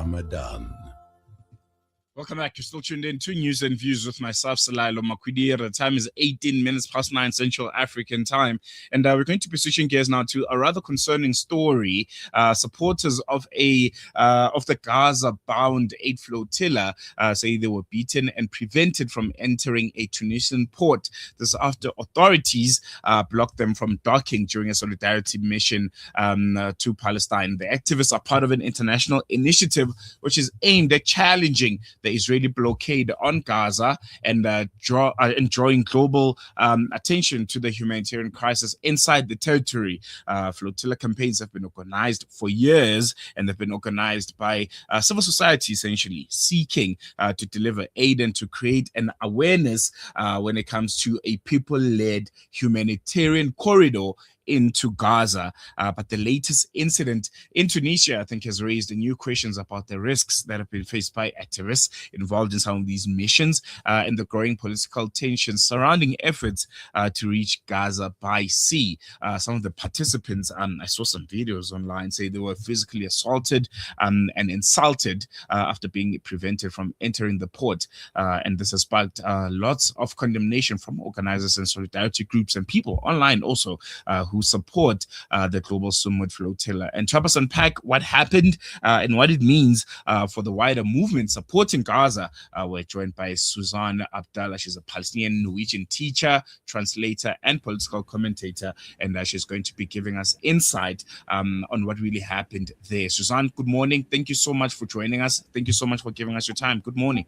Ramadan. Welcome back. You're still tuned in to News and Views with myself, Salailo Makwidira. The time is 18 minutes past 9 Central African time. And we're going to be switching gears now to a rather concerning story. Supporters of the Gaza-bound aid flotilla say they were beaten and prevented from entering a Tunisian port. This after authorities blocked them from docking during a solidarity mission to Palestine. The activists are part of an international initiative which is aimed at challenging the Israeli blockade on Gaza and drawing global attention to the humanitarian crisis inside the territory. Flotilla campaigns have been organized for years, and they've been organized by civil society, essentially seeking to deliver aid and to create an awareness when it comes to a people-led humanitarian corridor into Gaza. But the latest incident in Tunisia, I think, has raised new questions about the risks that have been faced by activists involved in some of these missions and the growing political tensions surrounding efforts to reach Gaza by sea. Some of the participants, I saw some videos online, say they were physically assaulted and insulted after being prevented from entering the port. And this has sparked lots of condemnation from organizers and solidarity groups and people online also who support the Global Sumud Flotilla. And to help us unpack what happened and what it means for the wider movement supporting Gaza, we're joined by Suzanne Abdallah. She's a Palestinian Norwegian teacher, translator, and political commentator, and she's going to be giving us insight on what really happened there. Suzanne, good morning. Thank you so much for joining us. Thank you so much for giving us your time. Good morning.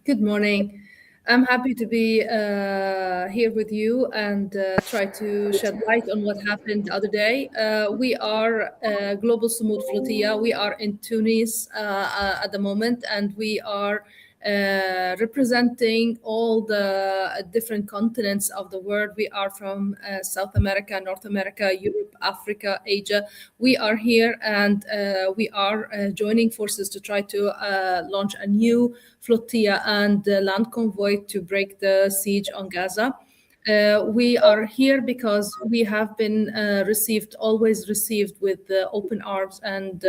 Good morning. I'm happy to be here with you and try to shed light on what happened the other day. We are Global Sumud Flotilla. We are in Tunis at the moment, and we are representing all the different continents of the world. We are from South America, North America, Europe, Africa, Asia. We are here, and we are joining forces to try to launch a new flotilla and land convoy to break the siege on Gaza. We are here because we have been always received with open arms and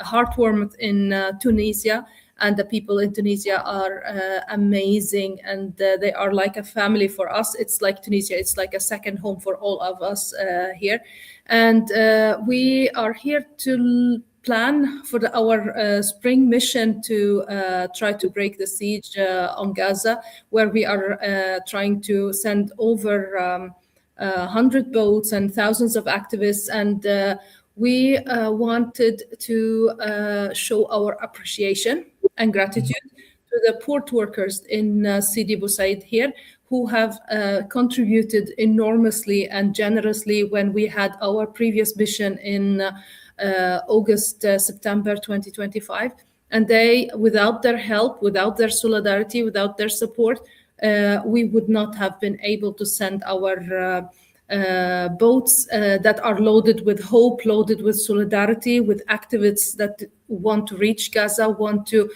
heart warmth in Tunisia. And the people in Tunisia are amazing, and they are like a family for us. It's like Tunisia, it's like a second home for all of us here. And we are here to plan for our spring mission to try to break the siege on Gaza, where we are trying to send over 100 boats and thousands of activists. And we wanted to show our appreciation and gratitude to the port workers in Sidi Bouzid here, who have contributed enormously and generously when we had our previous mission in September 2025. And they, without their help, without their solidarity, without their support, we would not have been able to send our boats that are loaded with hope, loaded with solidarity, with activists that want to reach Gaza, want to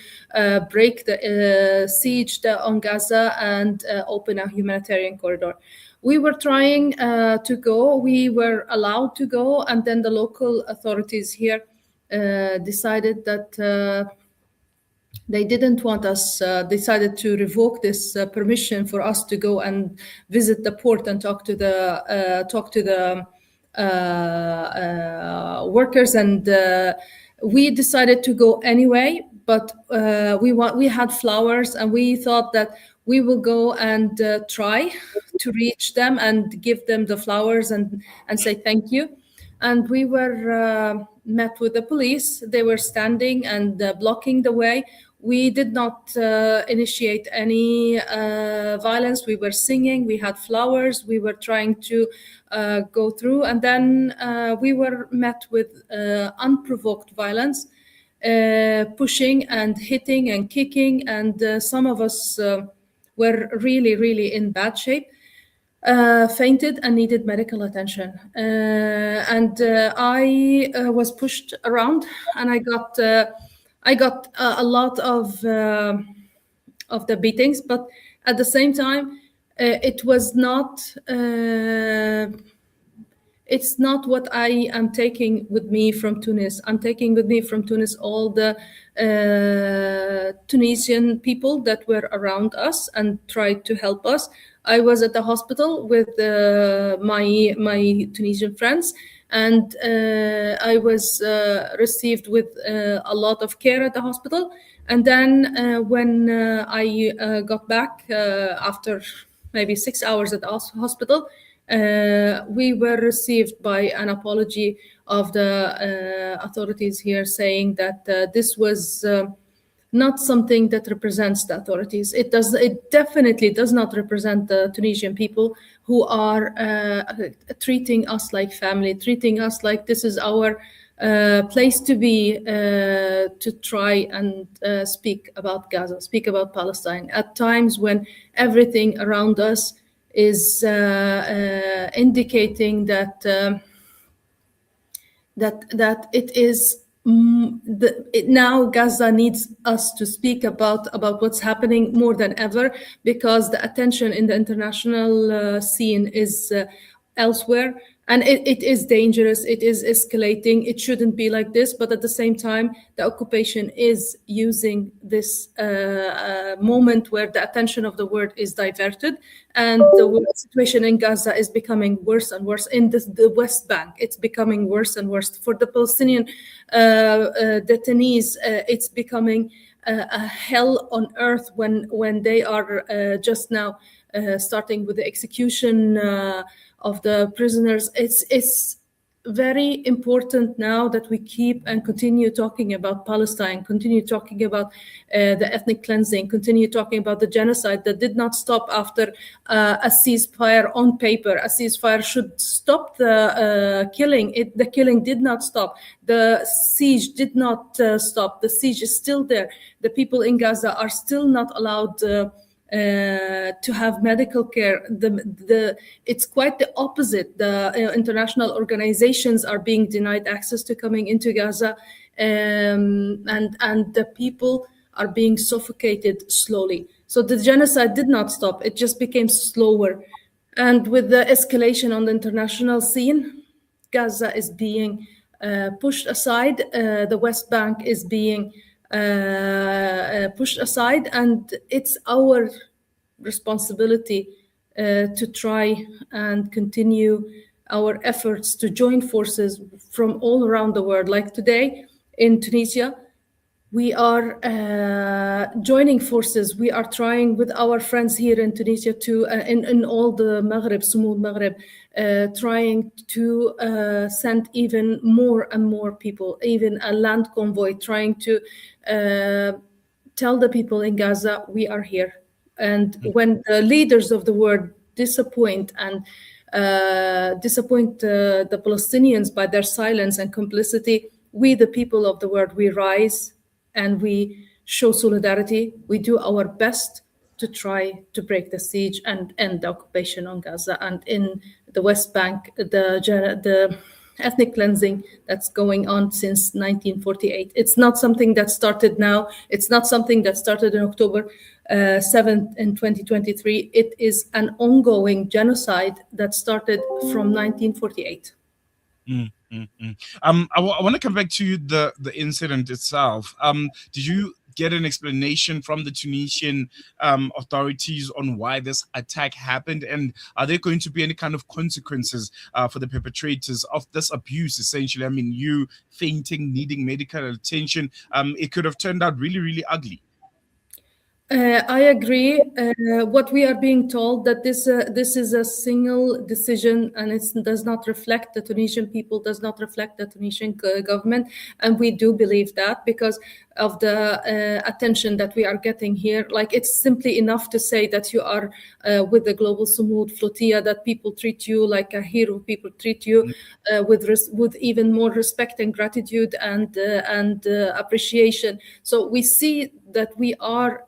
break the siege on Gaza and open a humanitarian corridor. We were trying to go, we were allowed to go, and then the local authorities here decided that they didn't want us, decided to revoke this permission for us to go and visit the port and talk to the workers. And we decided to go anyway, but we had flowers, and we thought that we will go and try to reach them and give them the flowers and say thank you. And we were met with the police. They were standing and blocking the way. We did not initiate any violence. We were singing, we had flowers, we were trying to go through, and then we were met with unprovoked violence, pushing and hitting and kicking, and some of us were really, really in bad shape. Fainted and needed medical attention. And I was pushed around, and I got a lot of the beatings, but at the same time, it was not it's not what I am taking with me from Tunis. I'm taking with me from Tunis all the Tunisian people that were around us and tried to help us. I was at the hospital with my Tunisian friends, and I was received with a lot of care at the hospital. And then when I got back after maybe 6 hours at the hospital, we were received by an apology of the authorities here, saying that this was not something that represents the authorities. It definitely does not represent the Tunisian people, who are treating us like family, treating us like this is our place to be, to try and speak about Gaza, speak about Palestine at times when everything around us is indicating that that it is now Gaza needs us to speak about what's happening more than ever, because the attention in the international scene is elsewhere. And it is dangerous, it is escalating, it shouldn't be like this. But at the same time, the occupation is using this moment where the attention of the world is diverted, and the situation in Gaza is becoming worse and worse. In the West Bank, it's becoming worse and worse. For the Palestinian detainees, it's becoming a hell on earth when they are just now starting with the execution of the prisoners. It's very important now that we keep and continue talking about Palestine, continue talking about the ethnic cleansing, continue talking about the genocide that did not stop after a ceasefire on paper. A ceasefire should stop the killing. The killing did not stop. The siege did not stop. The siege is still there. The people in Gaza are still not allowed to have medical care. It's quite the opposite. The international organizations are being denied access to coming into Gaza, and the people are being suffocated slowly. So the genocide did not stop. It just became slower. And with the escalation on the international scene, Gaza is being pushed aside. The West Bank is being pushed aside, and it's our responsibility to try and continue our efforts to join forces from all around the world. Like today in Tunisia, we are joining forces. We are trying with our friends here in Tunisia to, in all the Maghreb, Sumud Maghreb, trying to send even more and more people, even a land convoy, trying to tell the people in Gaza, we are here. And when the leaders of the world disappoint the Palestinians by their silence and complicity, we, the people of the world, we rise and we show solidarity. We do our best to try to break the siege and end the occupation on Gaza. And in the West Bank, the ethnic cleansing that's going on since 1948. It's not something that started now. It's not something that started in October 7th in 2023. It is an ongoing genocide that started from 1948. I want to come back to the incident itself. Did you get an explanation from the Tunisian authorities on why this attack happened, and are there going to be any kind of consequences for the perpetrators of this abuse? Essentially, I mean, you fainting, needing medical attention, it could have turned out really, really ugly. I agree. What we are being told that this is a single decision, and it does not reflect the Tunisian people, does not reflect the Tunisian government, and we do believe that because of the attention that we are getting here. Like, it's simply enough to say that you are with the global Sumud Flotilla, that people treat you like a hero, people treat you with even more respect and gratitude and appreciation. So we see that we are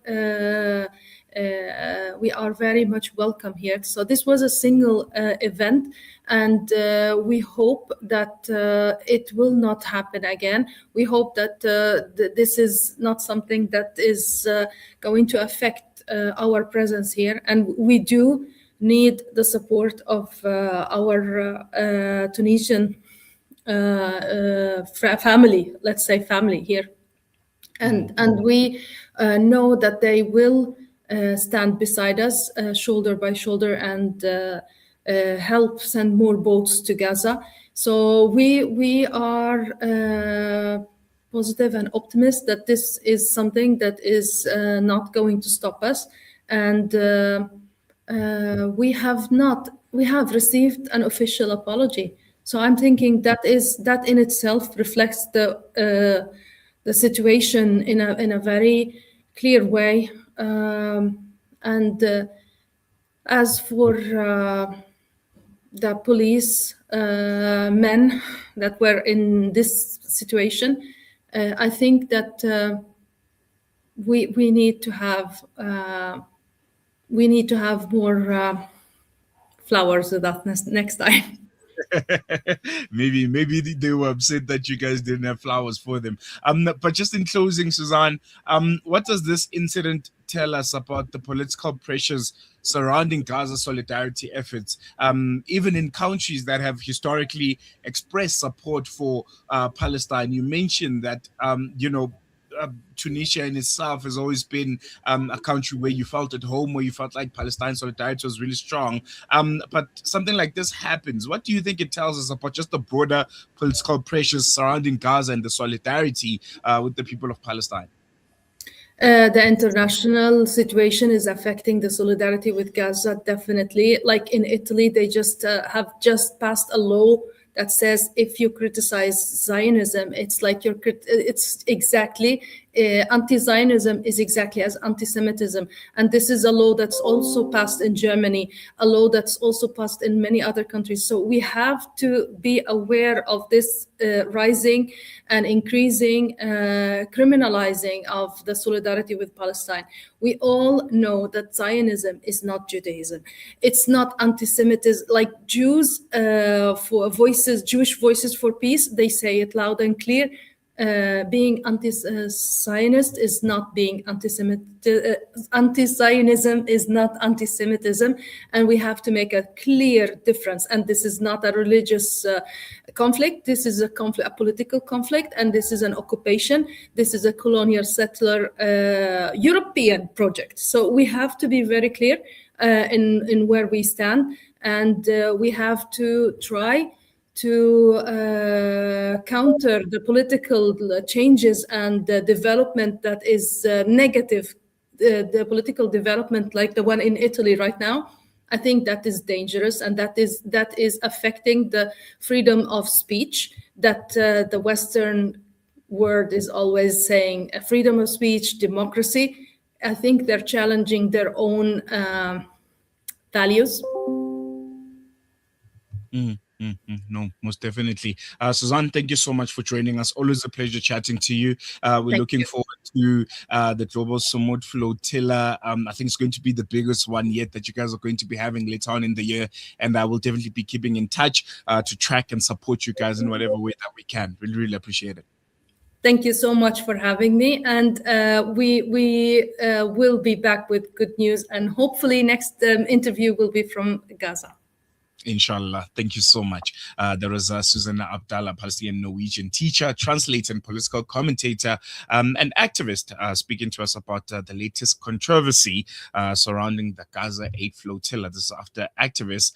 very much welcome here. So this was a single event, and we hope that it will not happen again. We hope that this is not something that is going to affect our presence here. And we do need the support of our Tunisian family, let's say family here. And we know that they will stand beside us shoulder by shoulder and help send more boats to Gaza. So we are positive and optimistic that this is something that is not going to stop us. And we have received an official apology. So I'm thinking that in itself reflects the situation in a very clear way. And as for the police men that were in this situation, I think that we need to have more flowers with us next time. maybe they were upset that you guys didn't have flowers for them. But just in closing, Suzanne, what does this incident tell us about the political pressures surrounding Gaza solidarity efforts, even in countries that have historically expressed support for Palestine? You mentioned that Tunisia in itself has always been a country where you felt at home, where you felt like Palestine solidarity was really strong. But something like this happens. What do you think it tells us about just the broader political pressures surrounding Gaza and the solidarity with the people of Palestine? The international situation is affecting the solidarity with Gaza, definitely. Like in Italy, they have just passed a law that says if you criticize Zionism, it's like it's exactly anti-Zionism is exactly as anti-Semitism. And this is a law that's also passed in Germany, a law that's also passed in many other countries. So we have to be aware of this rising and increasing criminalizing of the solidarity with Palestine. We all know that Zionism is not Judaism. It's not anti-Semitism. Like Jews Jewish Voices for Peace, they say it loud and clear. Being anti-Zionist is not being anti-Semitic. Anti-Zionism is not anti-Semitism, and we have to make a clear difference. And this is not a religious conflict. This is a political conflict, and this is an occupation. This is a colonial settler European project. So we have to be very clear in where we stand, and we have to try to counter the political changes and the development that is negative, the political development like the one in Italy right now. I think that is dangerous, and that is affecting the freedom of speech that the Western world is always saying, freedom of speech, democracy. I think they're challenging their own values. No, most definitely. Suzanne, thank you so much for joining us. Always a pleasure chatting to you. We're looking forward to the Global Summit Flotilla. I think it's going to be the biggest one yet that you guys are going to be having later on in the year. And I will definitely be keeping in touch to track and support you guys in whatever way that we can. Really, really appreciate it. Thank you so much for having me. And we will be back with good news. And hopefully next interview will be from Gaza. Inshallah. Thank you so much. There was Susanna Abdallah, Palestinian Norwegian teacher, translator, and political commentator, and activist, speaking to us about the latest controversy surrounding the Gaza Aid Flotilla. This is after activists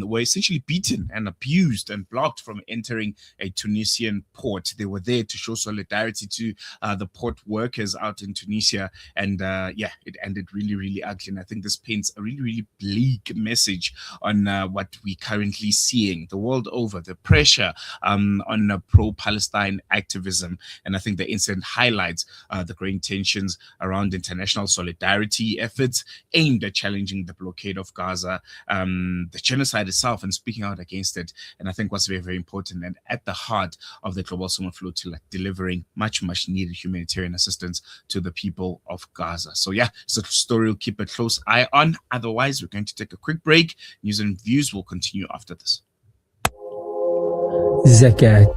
were essentially beaten and abused and blocked from entering a Tunisian port. They were there to show solidarity to the port workers out in Tunisia. And it ended really, really ugly. And I think this paints a really, really bleak message on what we're currently seeing the world over, the pressure on pro-Palestine activism. And I think the incident highlights the growing tensions around international solidarity efforts aimed at challenging the blockade of Gaza, the genocide itself, and speaking out against it. And I think what's very, very important and at the heart of the Global Summit Flotilla, delivering much, much needed humanitarian assistance to the people of Gaza. So yeah, it's a story we'll keep a close eye on. Otherwise, we're going to take a quick break. News and views will continue after this. Zakat.